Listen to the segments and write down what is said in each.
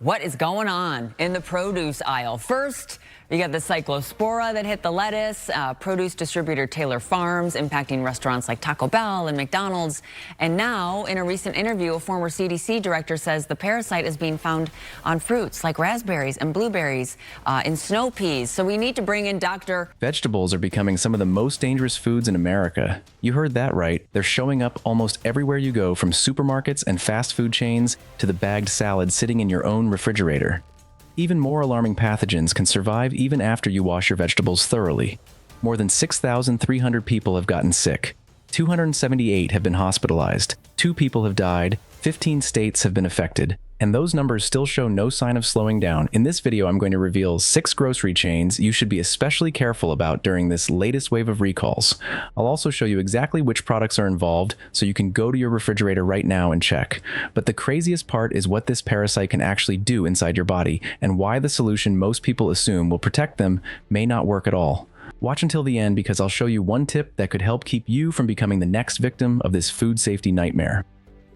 What is going on in the produce aisle? First, you got the cyclospora that hit the lettuce, produce distributor Taylor Farms impacting restaurants like Taco Bell and McDonald's. And now, in a recent interview, a former CDC director says the parasite is being found on fruits like raspberries and blueberries, in snow peas. So we need to bring in Dr. Vegetables are becoming some of the most dangerous foods in America. You heard that right. They're showing up almost everywhere you go, from supermarkets and fast food chains to the bagged salad sitting in your own refrigerator. Even more alarming pathogens can survive even after you wash your vegetables thoroughly. More than 6,300 people have gotten sick. 278 have been hospitalized. 2 people have died. 15 states have been affected. And those numbers still show no sign of slowing down. In this video, I'm going to reveal 6 grocery chains you should be especially careful about during this latest wave of recalls. I'll also show you exactly which products are involved, so you can go to your refrigerator right now and check. But the craziest part is what this parasite can actually do inside your body, and why the solution most people assume will protect them may not work at all. Watch until the end, because I'll show you one tip that could help keep you from becoming the next victim of this food safety nightmare.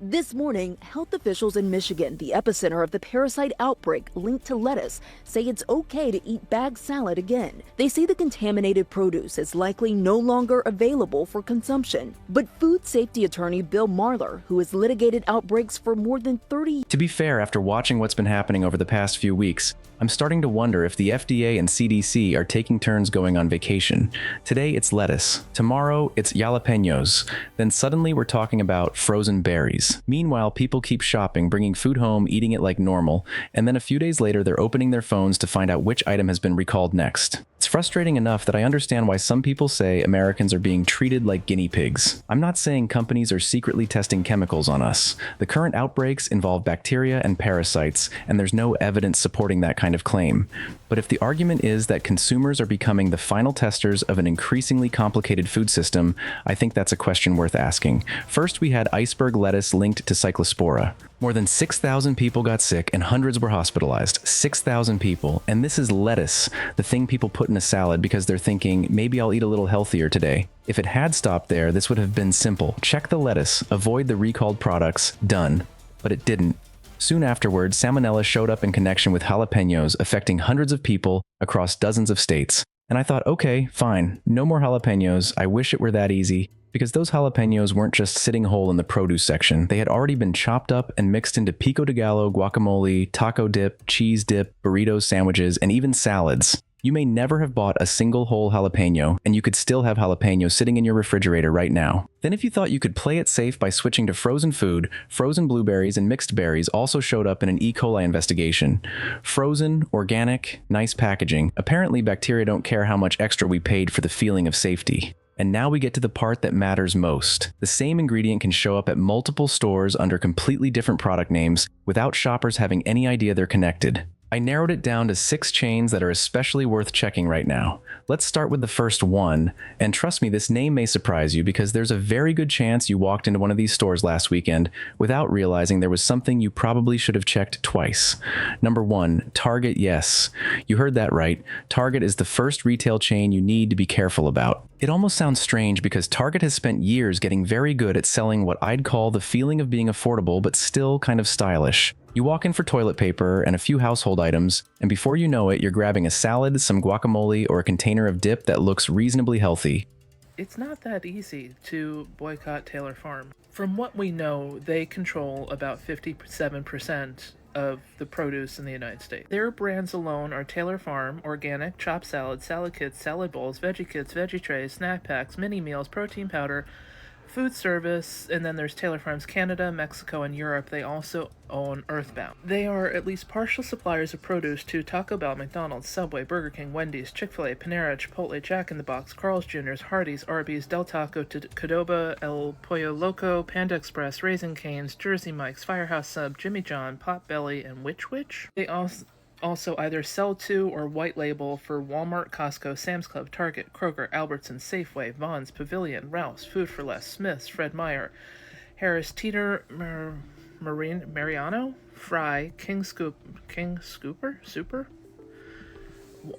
This morning, health officials in Michigan, the epicenter of the parasite outbreak linked to lettuce, say it's okay to eat bagged salad again. They say the contaminated produce is likely no longer available for consumption. But food safety attorney Bill Marler, who has litigated outbreaks for more than 30 years. To be fair, after watching what's been happening over the past few weeks, I'm starting to wonder if the FDA and CDC are taking turns going on vacation. Today it's lettuce, tomorrow it's jalapenos, then suddenly we're talking about frozen berries. Meanwhile, people keep shopping, bringing food home, eating it like normal, and then a few days later they're opening their phones to find out which item has been recalled next. It's frustrating enough that I understand why some people say Americans are being treated like guinea pigs. I'm not saying companies are secretly testing chemicals on us. The current outbreaks involve bacteria and parasites, and there's no evidence supporting that kind of claim. But if the argument is that consumers are becoming the final testers of an increasingly complicated food system, I think that's a question worth asking. First, we had iceberg lettuce linked to cyclospora. More than 6,000 people got sick and hundreds were hospitalized. 6,000 people. And this is lettuce, the thing people put in a salad because they're thinking, maybe I'll eat a little healthier today. If it had stopped there, this would have been simple. Check the lettuce, avoid the recalled products, done. But it didn't. Soon afterwards, salmonella showed up in connection with jalapenos, affecting hundreds of people across dozens of states. And I thought, okay, fine, no more jalapenos. I wish it were that easy. Because those jalapenos weren't just sitting whole in the produce section. They had already been chopped up and mixed into pico de gallo, guacamole, taco dip, cheese dip, burritos, sandwiches, and even salads. You may never have bought a single whole jalapeno, and you could still have jalapenos sitting in your refrigerator right now. Then if you thought you could play it safe by switching to frozen food, frozen blueberries and mixed berries also showed up in an E. coli investigation. Frozen, organic, nice packaging. Apparently bacteria don't care how much extra we paid for the feeling of safety. And now we get to the part that matters most. The same ingredient can show up at multiple stores under completely different product names without shoppers having any idea they're connected. I narrowed it down to 6 chains that are especially worth checking right now. Let's start with the first one, and trust me, this name may surprise you because there's a very good chance you walked into one of these stores last weekend without realizing there was something you probably should have checked twice. Number 1, Target. Yes, you heard that right. Target is the first retail chain you need to be careful about. It almost sounds strange because Target has spent years getting very good at selling what I'd call the feeling of being affordable but still kind of stylish. You walk in for toilet paper and a few household items, and before you know it, you're grabbing a salad, some guacamole, or a container of dip that looks reasonably healthy. It's not that easy to boycott Taylor Farm. From what we know, they control about 57% of the produce in the United States. Their brands alone are Taylor Farm, organic, chopped salad, salad kits, salad bowls, veggie kits, veggie trays, snack packs, mini meals, protein powder, food service, and then there's Taylor Farms Canada, Mexico, and Europe. They also own Earthbound. They are at least partial suppliers of produce to Taco Bell, McDonald's, Subway, Burger King, Wendy's, Chick-fil-A, Panera, Chipotle, Jack in the Box, Carl's Jr., Hardee's, Arby's, Del Taco, Qdoba, El Pollo Loco, Panda Express, Raising Cane's, Jersey Mike's, Firehouse Sub, Jimmy John, Potbelly, and Which. They also either sell to or white label for Walmart, Costco, Sam's Club, Target, Kroger, Albertsons, Safeway, Vons, Pavilion, Ralph's, Food for Less, Smith's, Fred Meyer, Harris Teeter, Mariano, Fry, King Scooper, Super,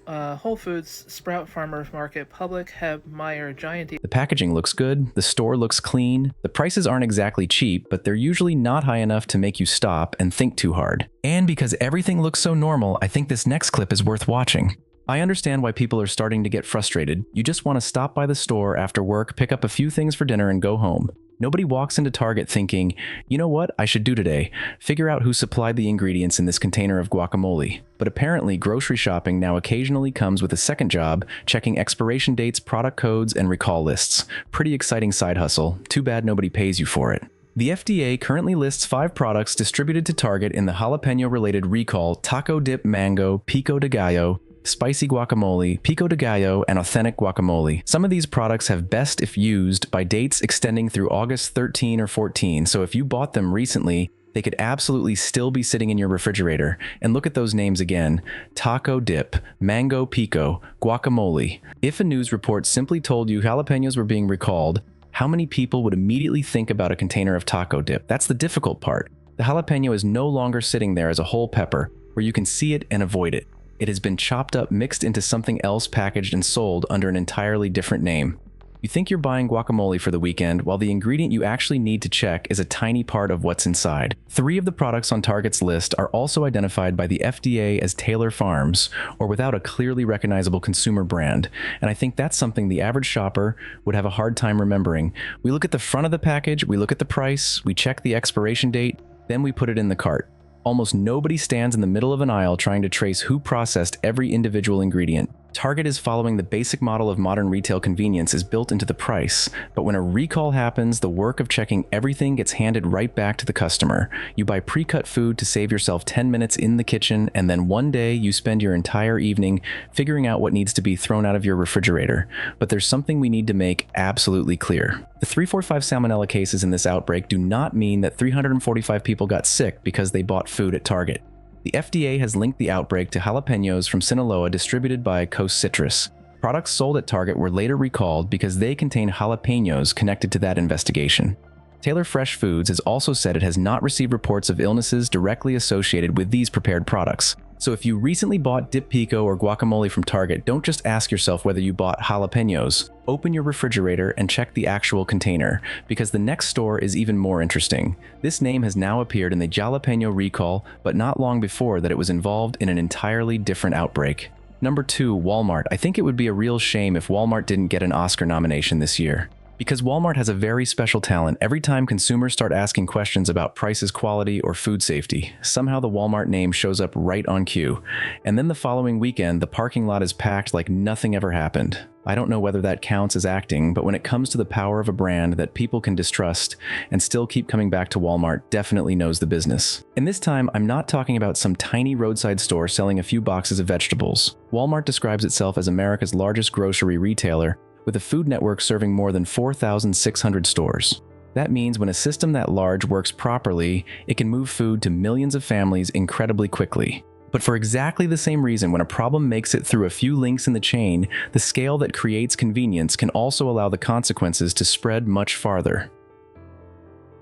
Whole Foods, Sprout Farmers Market, Publix, Heb, Meijer, Giant The packaging looks good, the store looks clean, the prices aren't exactly cheap, but they're usually not high enough to make you stop and think too hard. And because everything looks so normal, I think this next clip is worth watching. I understand why people are starting to get frustrated. You just want to stop by the store after work, pick up a few things for dinner, and go home. Nobody walks into Target thinking, you know what I should do today? Figure out who supplied the ingredients in this container of guacamole. But apparently, grocery shopping now occasionally comes with a second job, checking expiration dates, product codes, and recall lists. Pretty exciting side hustle. Too bad nobody pays you for it. The FDA currently lists 5 products distributed to Target in the jalapeno-related recall: taco dip mango, pico de gallo, spicy guacamole, pico de gallo, and authentic guacamole. Some of these products have best if used by dates extending through August 13 or 14, so if you bought them recently, they could absolutely still be sitting in your refrigerator. And look at those names again: taco dip, mango pico, guacamole. If a news report simply told you jalapenos were being recalled, how many people would immediately think about a container of taco dip? That's the difficult part. The jalapeno is no longer sitting there as a whole pepper, where you can see it and avoid it. It has been chopped up, mixed into something else, packaged and sold under an entirely different name. You think you're buying guacamole for the weekend, while the ingredient you actually need to check is a tiny part of what's inside. 3 of the products on Target's list are also identified by the FDA as Taylor Farms, or without a clearly recognizable consumer brand. And I think that's something the average shopper would have a hard time remembering. We look at the front of the package, we look at the price, we check the expiration date, then we put it in the cart. Almost nobody stands in the middle of an aisle trying to trace who processed every individual ingredient. Target is following the basic model of modern retail convenience is built into the price, but when a recall happens, the work of checking everything gets handed right back to the customer. You buy pre-cut food to save yourself 10 minutes in the kitchen, and then one day you spend your entire evening figuring out what needs to be thrown out of your refrigerator. But there's something we need to make absolutely clear. The 345 salmonella cases in this outbreak do not mean that 345 people got sick because they bought food at Target. The FDA has linked the outbreak to jalapenos from Sinaloa distributed by Coast Citrus. Products sold at Target were later recalled because they contain jalapenos connected to that investigation. Taylor Fresh Foods has also said it has not received reports of illnesses directly associated with these prepared products. So if you recently bought dip pico or guacamole from Target, don't just ask yourself whether you bought jalapenos. Open your refrigerator and check the actual container, because the next store is even more interesting. This name has now appeared in the jalapeno recall, but not long before that it was involved in an entirely different outbreak. Number 2, Walmart. I think it would be a real shame if Walmart didn't get an Oscar nomination this year. Because Walmart has a very special talent. Every time consumers start asking questions about prices, quality, or food safety, somehow the Walmart name shows up right on cue. And then the following weekend, the parking lot is packed like nothing ever happened. I don't know whether that counts as acting, but when it comes to the power of a brand that people can distrust and still keep coming back to, Walmart definitely knows the business. And this time, I'm not talking about some tiny roadside store selling a few boxes of vegetables. Walmart describes itself as America's largest grocery retailer, with a food network serving more than 4,600 stores. That means when a system that large works properly, it can move food to millions of families incredibly quickly. But for exactly the same reason, when a problem makes it through a few links in the chain, the scale that creates convenience can also allow the consequences to spread much farther.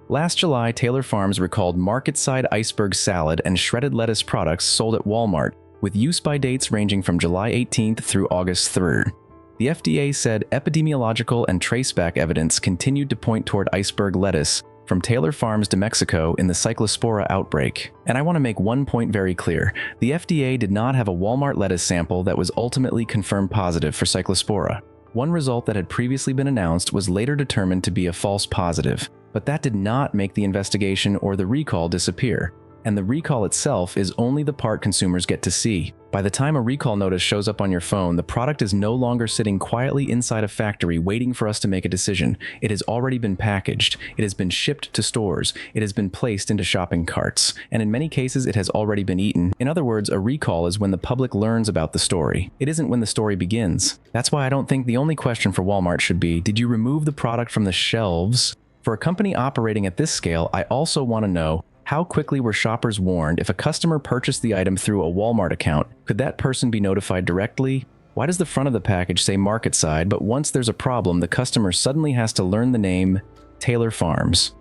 Last July, Taylor Farms recalled market-side iceberg salad and shredded lettuce products sold at Walmart, with use-by dates ranging from July 18th through August 3rd. The FDA said epidemiological and traceback evidence continued to point toward iceberg lettuce from Taylor Farms to Mexico in the Cyclospora outbreak. And I want to make one point very clear. The FDA did not have a Walmart lettuce sample that was ultimately confirmed positive for Cyclospora. One result that had previously been announced was later determined to be a false positive, but that did not make the investigation or the recall disappear. And the recall itself is only the part consumers get to see. By the time a recall notice shows up on your phone, the product is no longer sitting quietly inside a factory waiting for us to make a decision. It has already been packaged, it has been shipped to stores, it has been placed into shopping carts, and in many cases it has already been eaten. In other words, a recall is when the public learns about the story. It isn't when the story begins. That's why I don't think the only question for Walmart should be, did you remove the product from the shelves? For a company operating at this scale, I also want to know, how quickly were shoppers warned if a customer purchased the item through a Walmart account? Could that person be notified directly? Why does the front of the package say market side, but once there's a problem, the customer suddenly has to learn the name Taylor Farms?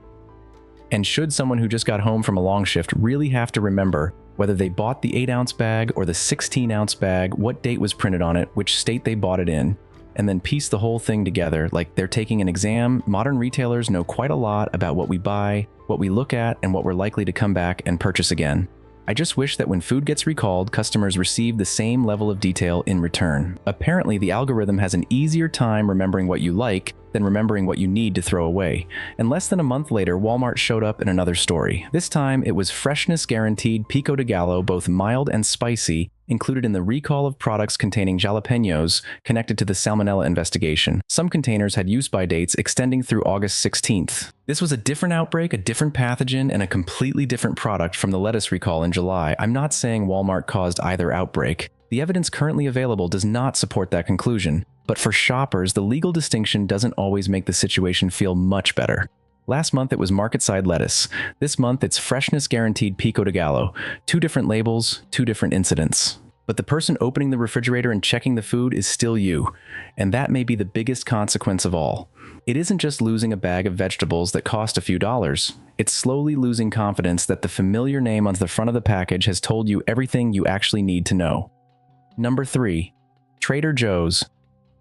And should someone who just got home from a long shift really have to remember Whether they bought the 8-ounce bag or the 16-ounce bag, what date was printed on it, which state they bought it in, and then piece the whole thing together like they're taking an exam. Modern retailers know quite a lot about what we buy, what we look at, and what we're likely to come back and purchase again. I just wish that when food gets recalled, customers receive the same level of detail in return. Apparently, the algorithm has an easier time remembering what you like than remembering what you need to throw away. And less than a month later, Walmart showed up in another story. This time, it was freshness guaranteed pico de gallo, both mild and spicy, included in the recall of products containing jalapenos connected to the salmonella investigation. Some containers had use-by dates extending through August 16th. This was a different outbreak, a different pathogen, and a completely different product from the lettuce recall in July. I'm not saying Walmart caused either outbreak. The evidence currently available does not support that conclusion. But for shoppers, the legal distinction doesn't always make the situation feel much better. Last month it was market-side lettuce. This month it's freshness guaranteed pico de gallo. 2 different labels, 2 different incidents. But the person opening the refrigerator and checking the food is still you. And that may be the biggest consequence of all. It isn't just losing a bag of vegetables that cost a few dollars. It's slowly losing confidence that the familiar name on the front of the package has told you everything you actually need to know. Number 3. Trader Joe's.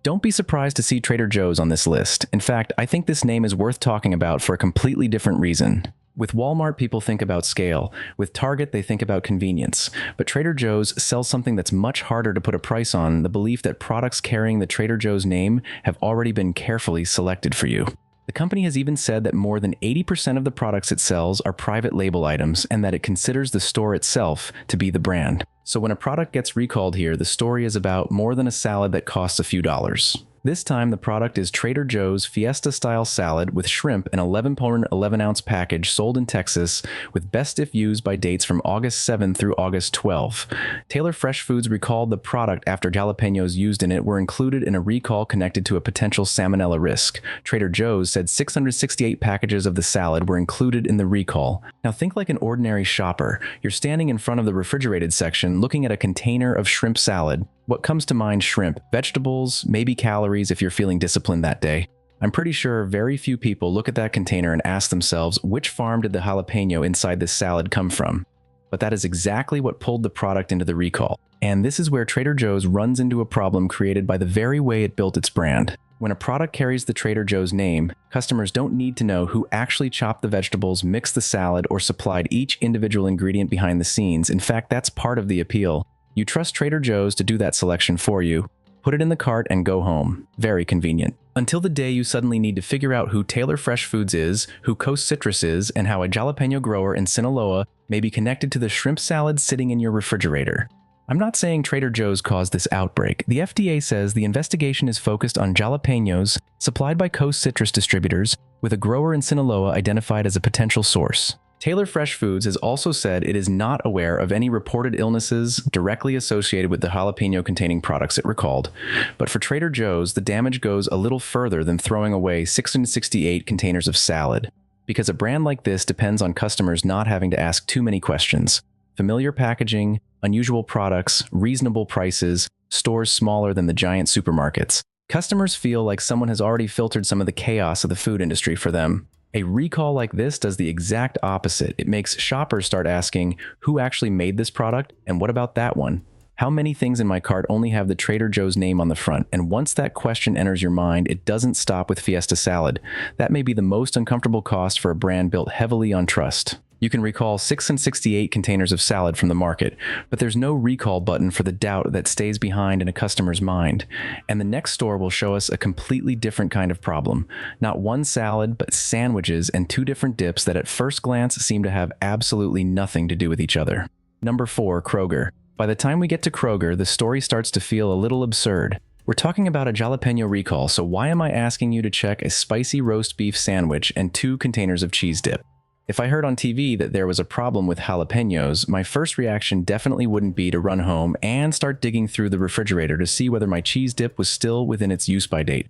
Don't be surprised to see Trader Joe's on this list. In fact, I think this name is worth talking about for a completely different reason. With Walmart, people think about scale. With Target, they think about convenience. But Trader Joe's sells something that's much harder to put a price on, the belief that products carrying the Trader Joe's name have already been carefully selected for you. The company has even said that more than 80% of the products it sells are private label items and that it considers the store itself to be the brand. So when a product gets recalled here, the story is about more than a salad that costs a few dollars. This time, the product is Trader Joe's Fiesta-style salad with shrimp in an 11-ounce package sold in Texas with best if used by dates from August 7 through August 12. Taylor Fresh Foods recalled the product after jalapenos used in it were included in a recall connected to a potential salmonella risk. Trader Joe's said 668 packages of the salad were included in the recall. Now think like an ordinary shopper. You're standing in front of the refrigerated section looking at a container of shrimp salad. What comes to mind? Shrimp, vegetables, maybe calories if you're feeling disciplined that day. I'm pretty sure very few people look at that container and ask themselves, which farm did the jalapeno inside this salad come from? But that is exactly what pulled the product into the recall. And this is where Trader Joe's runs into a problem created by the very way it built its brand. When a product carries the Trader Joe's name, customers don't need to know who actually chopped the vegetables, mixed the salad, or supplied each individual ingredient behind the scenes. In fact, that's part of the appeal. You trust Trader Joe's to do that selection for you, put it in the cart, and go home. Very convenient. Until the day you suddenly need to figure out who Taylor Fresh Foods is, who Coast Citrus is, and how a jalapeno grower in Sinaloa may be connected to the shrimp salad sitting in your refrigerator. I'm not saying Trader Joe's caused this outbreak. The FDA says the investigation is focused on jalapenos supplied by Coast Citrus distributors, with a grower in Sinaloa identified as a potential source. Taylor Fresh Foods has also said it is not aware of any reported illnesses directly associated with the jalapeno-containing products it recalled. But for Trader Joe's, the damage goes a little further than throwing away 668 containers of salad, because a brand like this depends on customers not having to ask too many questions. Familiar packaging, unusual products, reasonable prices, stores smaller than the giant supermarkets. Customers feel like someone has already filtered some of the chaos of the food industry for them. A recall like this does the exact opposite. It makes shoppers start asking, who actually made this product, and what about that one? How many things in my cart only have the Trader Joe's name on the front? And once that question enters your mind, it doesn't stop with Fiesta salad. That may be the most uncomfortable cost for a brand built heavily on trust. You can recall 668 containers of salad from the market, but there's no recall button for the doubt that stays behind in a customer's mind. And the next store will show us a completely different kind of problem. Not one salad, but sandwiches and 2 different dips that at first glance seem to have absolutely nothing to do with each other. Number 4, Kroger. By the time we get to Kroger, the story starts to feel a little absurd. We're talking about a jalapeno recall, so why am I asking you to check a spicy roast beef sandwich and 2 containers of cheese dip? If I heard on TV that there was a problem with jalapenos, my first reaction definitely wouldn't be to run home and start digging through the refrigerator to see whether my cheese dip was still within its use-by date.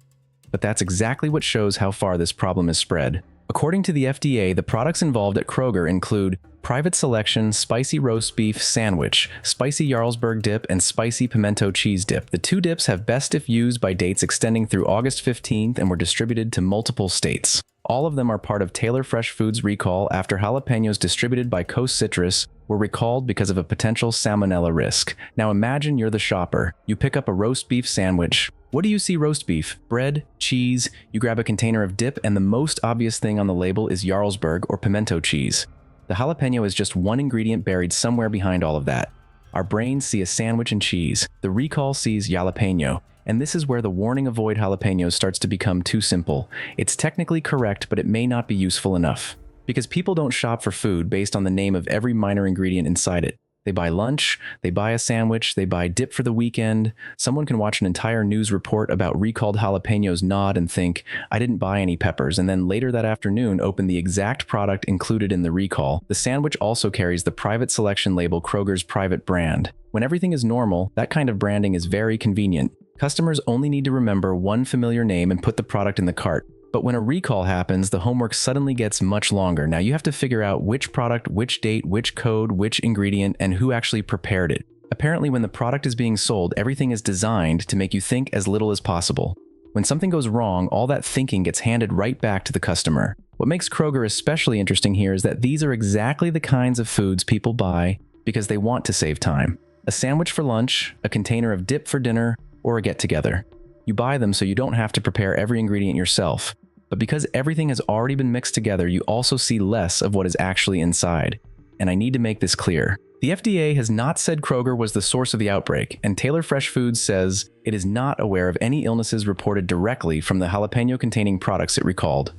But that's exactly what shows how far this problem is spread. According to the FDA, the products involved at Kroger include Private Selection Spicy Roast Beef Sandwich, Spicy Jarlsberg Dip, and Spicy Pimento Cheese Dip. The 2 dips have best if used by dates extending through August 15th and were distributed to multiple states. All of them are part of Taylor Fresh Foods' recall after jalapenos distributed by Coast Citrus were were recalled because of a potential salmonella risk. Now imagine you're the shopper. You pick up a roast beef sandwich. What do you see? Roast beef, bread, cheese. You grab a container of dip, and the most obvious thing on the label is Jarlsberg or pimento cheese. The jalapeno is just one ingredient buried somewhere behind all of that. Our brains see a sandwich and cheese. The recall sees jalapeno. And this is where the warning avoid jalapenos starts to become too simple. It's technically correct, but it may not be useful enough. Because people don't shop for food based on the name of every minor ingredient inside it. They buy lunch, they buy a sandwich, they buy dip for the weekend. Someone can watch an entire news report about recalled jalapenos, nod and think, I didn't buy any peppers, and then later that afternoon open the exact product included in the recall. The sandwich also carries the private selection label Kroger's private brand. When everything is normal, that kind of branding is very convenient. Customers only need to remember one familiar name and put the product in the cart. But when a recall happens, the homework suddenly gets much longer. Now you have to figure out which product, which date, which code, which ingredient, and who actually prepared it. Apparently, when the product is being sold, everything is designed to make you think as little as possible. When something goes wrong, all that thinking gets handed right back to the customer. What makes Kroger especially interesting here is that these are exactly the kinds of foods people buy because they want to save time. A sandwich for lunch, a container of dip for dinner, or a get-together. You buy them so you don't have to prepare every ingredient yourself. But because everything has already been mixed together, you also see less of what is actually inside. And I need to make this clear. The FDA has not said Kroger was the source of the outbreak, and Taylor Fresh Foods says it is not aware of any illnesses reported directly from the jalapeno-containing products it recalled.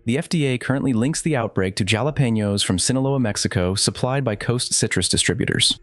The FDA currently links the outbreak to jalapenos from Sinaloa, Mexico, supplied by Coast Citrus distributors.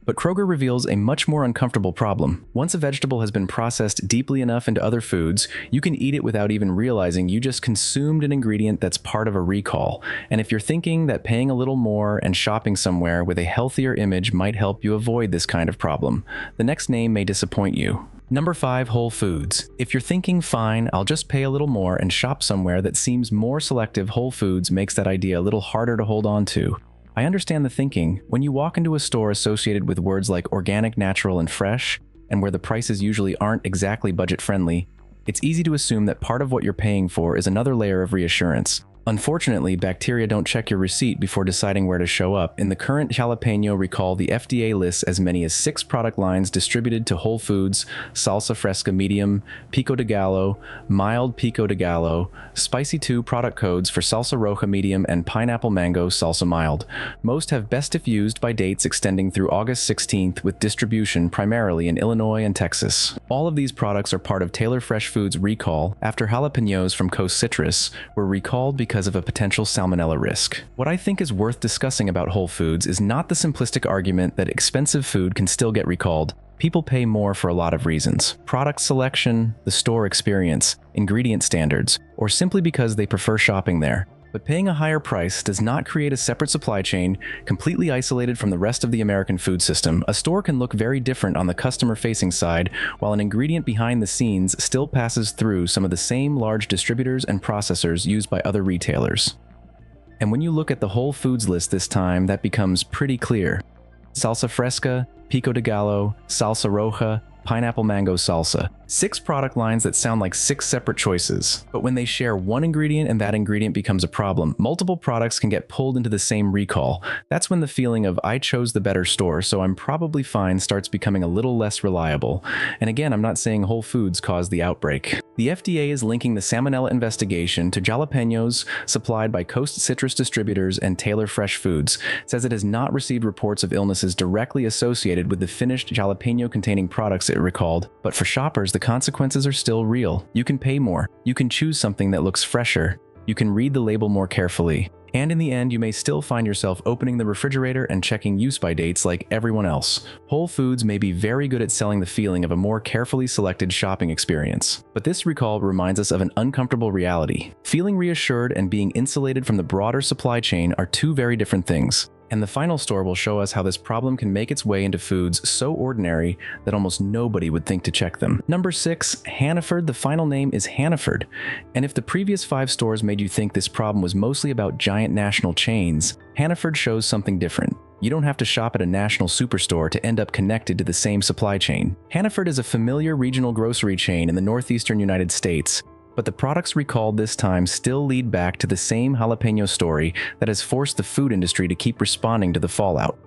But Kroger reveals a much more uncomfortable problem. Once a vegetable has been processed deeply enough into other foods, you can eat it without even realizing you just consumed an ingredient that's part of a recall. And if you're thinking that paying a little more and shopping somewhere with a healthier image might help you avoid this kind of problem, the next name may disappoint you. Number 5, Whole Foods. If you're thinking, fine, I'll just pay a little more and shop somewhere that seems more selective, Whole Foods makes that idea a little harder to hold on to. I understand the thinking. When you walk into a store associated with words like organic, natural, and fresh, and where the prices usually aren't exactly budget-friendly, it's easy to assume that part of what you're paying for is another layer of reassurance. Unfortunately, bacteria don't check your receipt before deciding where to show up. In the current jalapeno recall, the FDA lists as many as 6 product lines distributed to Whole Foods: salsa fresca medium, pico de gallo, mild pico de gallo, spicy 2 product codes for salsa roja medium, and pineapple mango salsa mild. Most have best if used by dates extending through August 16th, with distribution primarily in Illinois and Texas. All of these products are part of Taylor Fresh Foods' recall after jalapenos from Coast Citrus were recalled because of a potential salmonella risk. What I think is worth discussing about Whole Foods is not the simplistic argument that expensive food can still get recalled. People pay more for a lot of reasons: product selection, the store experience, ingredient standards, or simply because they prefer shopping there. But paying a higher price does not create a separate supply chain, completely isolated from the rest of the American food system. A store can look very different on the customer-facing side, while an ingredient behind the scenes still passes through some of the same large distributors and processors used by other retailers. And when you look at the Whole Foods list this time, that becomes pretty clear. Salsa fresca, pico de gallo, salsa roja, pineapple mango salsa. 6 product lines that sound like 6 separate choices. But when they share one ingredient and that ingredient becomes a problem, multiple products can get pulled into the same recall. That's when the feeling of "I chose the better store, so I'm probably fine" starts becoming a little less reliable. And again, I'm not saying Whole Foods caused the outbreak. The FDA is linking the salmonella investigation to jalapenos supplied by Coast Citrus distributors and Taylor Fresh Foods. It says it has not received reports of illnesses directly associated with the finished jalapeno-containing products it recalled. But for shoppers, the consequences are still real. You can pay more. You can choose something that looks fresher. You can read the label more carefully. And in the end, you may still find yourself opening the refrigerator and checking use-by dates like everyone else. Whole Foods may be very good at selling the feeling of a more carefully selected shopping experience. But this recall reminds us of an uncomfortable reality. Feeling reassured and being insulated from the broader supply chain are 2 very different things. And the final store will show us how this problem can make its way into foods so ordinary that almost nobody would think to check them. Number 6, Hannaford. The final name is Hannaford. And if the previous 5 stores made you think this problem was mostly about giant national chains, Hannaford shows something different. You don't have to shop at a national superstore to end up connected to the same supply chain. Hannaford is a familiar regional grocery chain in the northeastern United States. But the products recalled this time still lead back to the same jalapeno story that has forced the food industry to keep responding to the fallout.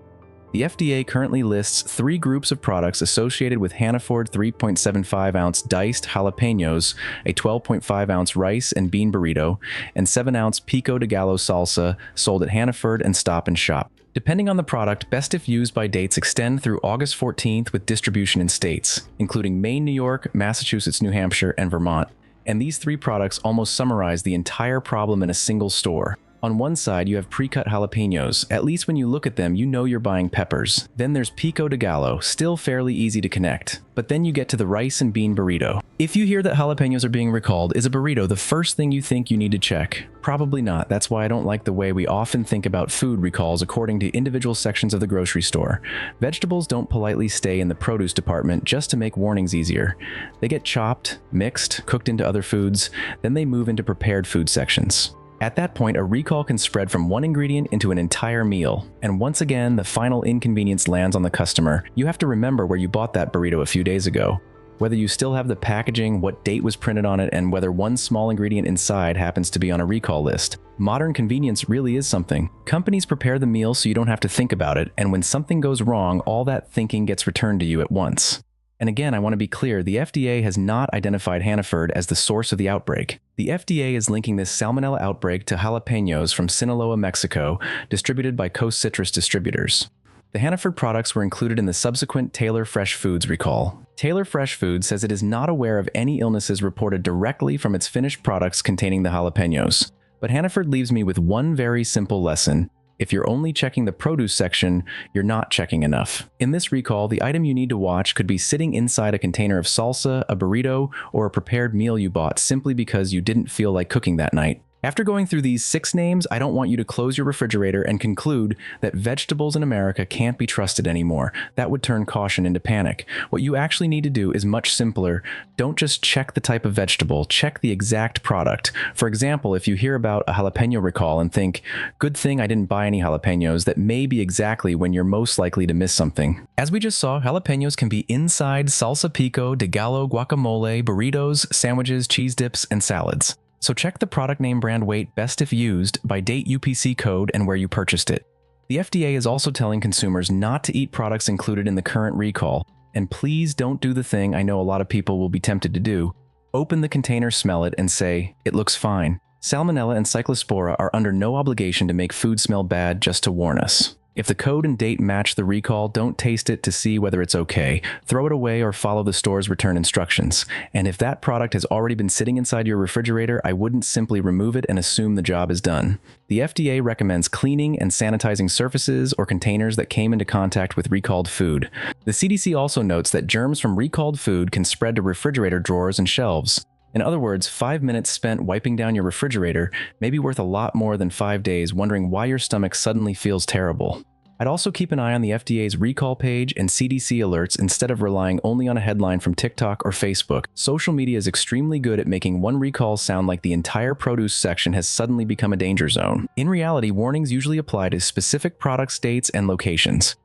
The FDA currently lists 3 groups of products associated with Hannaford 3.75-ounce diced jalapenos, a 12.5-ounce rice and bean burrito, and 7-ounce pico de gallo salsa sold at Hannaford and Stop and Shop. Depending on the product, best if used by dates extend through August 14th with distribution in states, including Maine, New York, Massachusetts, New Hampshire, and Vermont. And these 3 products almost summarize the entire problem in a single store. On one side, you have pre-cut jalapenos. At least when you look at them, you know you're buying peppers. Then there's pico de gallo, still fairly easy to connect. But then you get to the rice and bean burrito. If you hear that jalapenos are being recalled, is a burrito the first thing you think you need to check? Probably not. That's why I don't like the way we often think about food recalls according to individual sections of the grocery store. Vegetables don't politely stay in the produce department just to make warnings easier. They get chopped, mixed, cooked into other foods, then they move into prepared food sections. At that point, a recall can spread from one ingredient into an entire meal. And once again, the final inconvenience lands on the customer. You have to remember where you bought that burrito a few days ago. Whether you still have the packaging, what date was printed on it, and whether one small ingredient inside happens to be on a recall list. Modern convenience really is something. Companies prepare the meal so you don't have to think about it, and when something goes wrong, all that thinking gets returned to you at once. And again, I want to be clear, the FDA has not identified Hannaford as the source of the outbreak. The FDA is linking this salmonella outbreak to jalapenos from Sinaloa, Mexico, distributed by Coast Citrus Distributors. The Hannaford products were included in the subsequent Taylor Fresh Foods recall. Taylor Fresh Foods says it is not aware of any illnesses reported directly from its finished products containing the jalapenos. But Hannaford leaves me with one very simple lesson. If you're only checking the produce section, you're not checking enough. In this recall, the item you need to watch could be sitting inside a container of salsa, a burrito, or a prepared meal you bought simply because you didn't feel like cooking that night. After going through these 6 names, I don't want you to close your refrigerator and conclude that vegetables in America can't be trusted anymore. That would turn caution into panic. What you actually need to do is much simpler. Don't just check the type of vegetable, check the exact product. For example, if you hear about a jalapeno recall and think, good thing I didn't buy any jalapenos, that may be exactly when you're most likely to miss something. As we just saw, jalapenos can be inside salsa pico, de gallo, guacamole, burritos, sandwiches, cheese dips, and salads. So check the product name, brand, weight, best if used, by date, UPC code, and where you purchased it. The FDA is also telling consumers not to eat products included in the current recall. And please don't do the thing I know a lot of people will be tempted to do. Open the container, smell it, and say, it looks fine. Salmonella and Cyclospora are under no obligation to make food smell bad just to warn us. If the code and date match the recall, don't taste it to see whether it's okay. Throw it away or follow the store's return instructions. And if that product has already been sitting inside your refrigerator, I wouldn't simply remove it and assume the job is done. The FDA recommends cleaning and sanitizing surfaces or containers that came into contact with recalled food. The CDC also notes that germs from recalled food can spread to refrigerator drawers and shelves. In other words, 5 minutes spent wiping down your refrigerator may be worth a lot more than 5 days wondering why your stomach suddenly feels terrible. I'd also keep an eye on the FDA's recall page and CDC alerts instead of relying only on a headline from TikTok or Facebook. Social media is extremely good at making one recall sound like the entire produce section has suddenly become a danger zone. In reality, warnings usually apply to specific product dates and locations.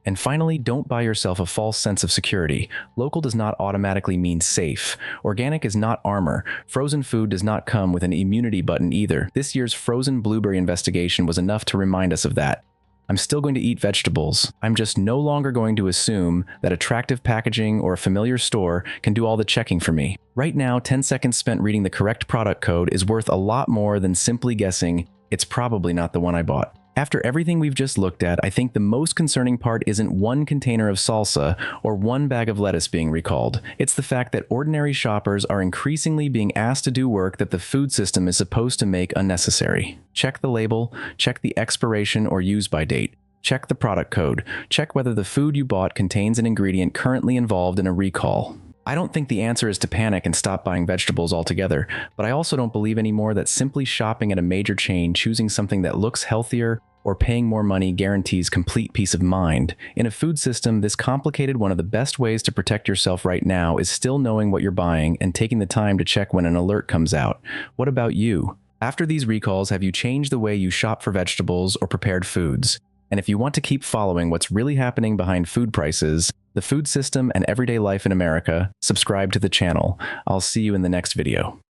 And finally, don't buy yourself a false sense of security. Local does not automatically mean safe. Organic is not armor. Frozen food does not come with an immunity button either. This year's frozen blueberry investigation was enough to remind us of that. I'm still going to eat vegetables. I'm just no longer going to assume that attractive packaging or a familiar store can do all the checking for me. Right now, 10 seconds spent reading the correct product code is worth a lot more than simply guessing it's probably not the one I bought. After everything we've just looked at, I think the most concerning part isn't one container of salsa or one bag of lettuce being recalled. It's the fact that ordinary shoppers are increasingly being asked to do work that the food system is supposed to make unnecessary. Check the label, check the expiration or use-by date. Check the product code. Check whether the food you bought contains an ingredient currently involved in a recall. I don't think the answer is to panic and stop buying vegetables altogether, but I also don't believe anymore that simply shopping at a major chain, choosing something that looks healthier, or paying more money guarantees complete peace of mind. In a food system this complicated, one of the best ways to protect yourself right now is still knowing what you're buying and taking the time to check when an alert comes out. What about you? After these recalls, have you changed the way you shop for vegetables or prepared foods? And if you want to keep following what's really happening behind food prices, the food system, and everyday life in America, subscribe to the channel. I'll see you in the next video.